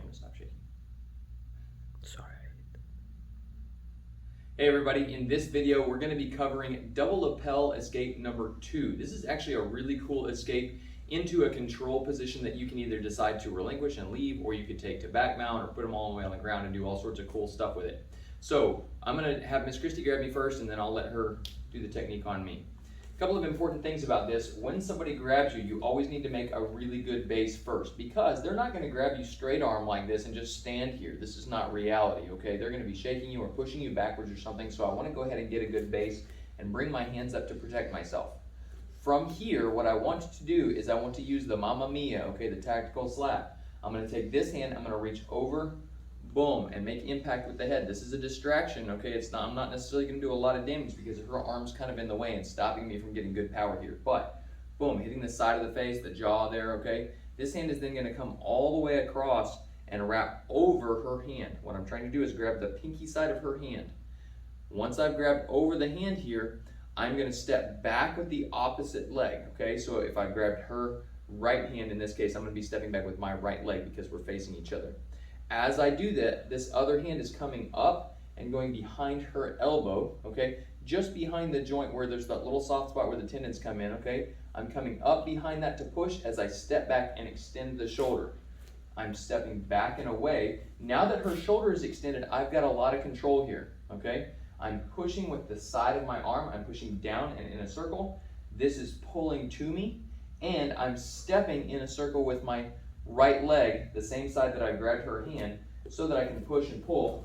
camera stop shaking. Sorry. Hey everybody, in this video we're going to be covering double lapel escape number 2. This is actually a really cool escape into a control position that you can either decide to relinquish and leave, or you could take to back mount or put them all the way on the ground and do all sorts of cool stuff with it. So I'm going to have Miss Christy grab me first, and then I'll let her do the technique on me. A couple of important things about this: when somebody grabs you, you always need to make a really good base first, because they're not going to grab you straight arm like this and just stand here. This is not reality, okay? They're going to be shaking you or pushing you backwards or something, so I want to go ahead and get a good base and bring my hands up to protect myself. From here, what I want to do is I want to use the Mamma Mia, okay, the tactical slap. I'm going to take this hand, I'm going to reach over, boom, and make impact with the head. This is a distraction, okay? I'm not necessarily going to do a lot of damage because her arm's kind of in the way and stopping me from getting good power here. But, boom, hitting the side of the face, the jaw there, okay? This hand is then going to come all the way across and wrap over her hand. What I'm trying to do is grab the pinky side of her hand. Once I've grabbed over the hand here, I'm going to step back with the opposite leg, okay? So if I grabbed her right hand, in this case, I'm going to be stepping back with my right leg because we're facing each other. As I do that, this other hand is coming up and going behind her elbow, okay? Just behind the joint where there's that little soft spot where the tendons come in, okay? I'm coming up behind that to push as I step back and extend the shoulder. I'm stepping back and away. Now that her shoulder is extended, I've got a lot of control here, okay? I'm pushing with the side of my arm. I'm pushing down and in a circle. This is pulling to me, and I'm stepping in a circle with my right leg, the same side that I grabbed her hand, so that I can push and pull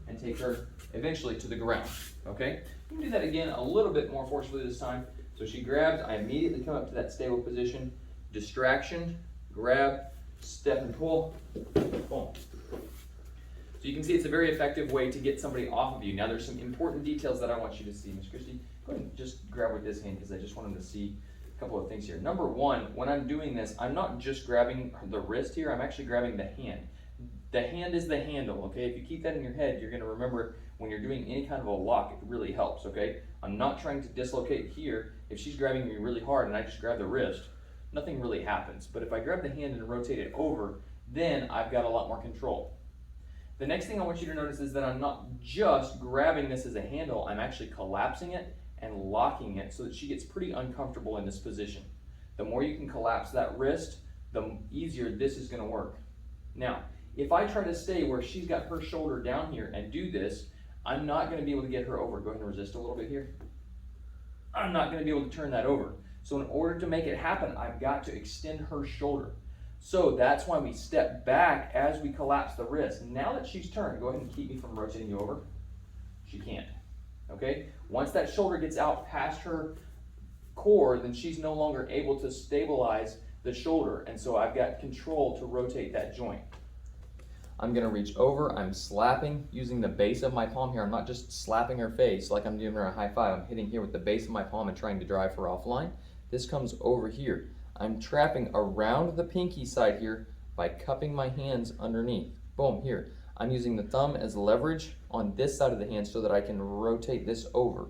and take her eventually to the ground, okay? You can do that again a little bit more forcefully this time. So she grabs, I immediately come up to that stable position, distraction, grab, step and pull, boom. So you can see it's a very effective way to get somebody off of you. Now there's some important details that I want you to see. Miss Christy, go ahead and just grab with this hand because I just want them to see couple of things here. Number one, when I'm doing this, I'm not just grabbing the wrist here, I'm actually grabbing the hand. The hand is the handle, okay? If you keep that in your head, you're going to remember when you're doing any kind of a lock, it really helps, okay? I'm not trying to dislocate here. If she's grabbing me really hard and I just grab the wrist, nothing really happens. But if I grab the hand and rotate it over, then I've got a lot more control. The next thing I want you to notice is that I'm not just grabbing this as a handle, I'm actually collapsing it and locking it so that she gets pretty uncomfortable in this position. The more you can collapse that wrist, the easier this is going to work. Now, if I try to stay where she's got her shoulder down here and do this, I'm not going to be able to get her over. Go ahead and resist a little bit here. I'm not going to be able to turn that over. So in order to make it happen, I've got to extend her shoulder. So that's why we step back as we collapse the wrist. Now that she's turned, go ahead and keep me from rotating you over. She can't. Okay? Once that shoulder gets out past her core, then she's no longer able to stabilize the shoulder, and so I've got control to rotate that joint. I'm going to reach over, I'm slapping using the base of my palm here. I'm not just slapping her face like I'm giving her a high five. I'm hitting here with the base of my palm and trying to drive her offline. This comes over here. I'm trapping around the pinky side here by cupping my hands underneath. Boom, here. I'm using the thumb as leverage on this side of the hand so that I can rotate this over.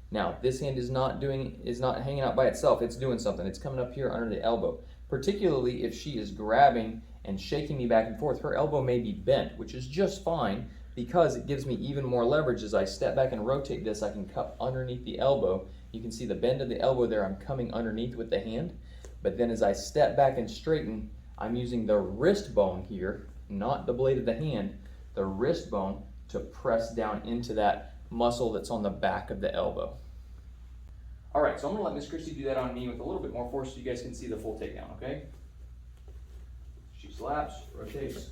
Now, this hand is not hanging out by itself. It's doing something. It's coming up here under the elbow. Particularly if she is grabbing and shaking me back and forth, her elbow may be bent, which is just fine because it gives me even more leverage. As I step back and rotate this, I can cup underneath the elbow. You can see the bend of the elbow there. I'm coming underneath with the hand. But then as I step back and straighten, I'm using the wrist bone here, not the blade of the hand, the wrist bone, to press down into that muscle that's on the back of the elbow. All right, so I'm gonna let Miss Christy do that on me with a little bit more force so you guys can see the full takedown, okay? She slaps, rotates,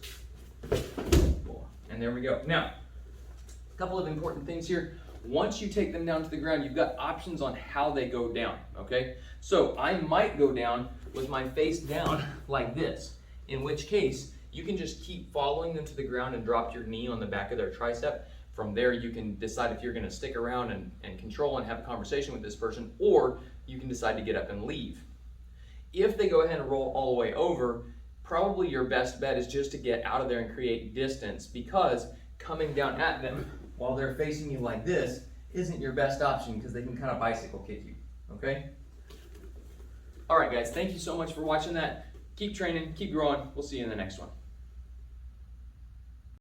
and there we go. Now, a couple of important things here. Once you take them down to the ground, you've got options on how they go down, okay? So I might go down with my face down like this, in which case you can just keep following them to the ground and drop your knee on the back of their tricep. From there, you can decide if you're going to stick around and control and have a conversation with this person, or you can decide to get up and leave. If they go ahead and roll all the way over, probably your best bet is just to get out of there and create distance, because coming down at them while they're facing you like this isn't your best option because they can kind of bicycle kick you, okay? All right, guys, thank you so much for watching that. Keep training, keep growing. We'll see you in the next one.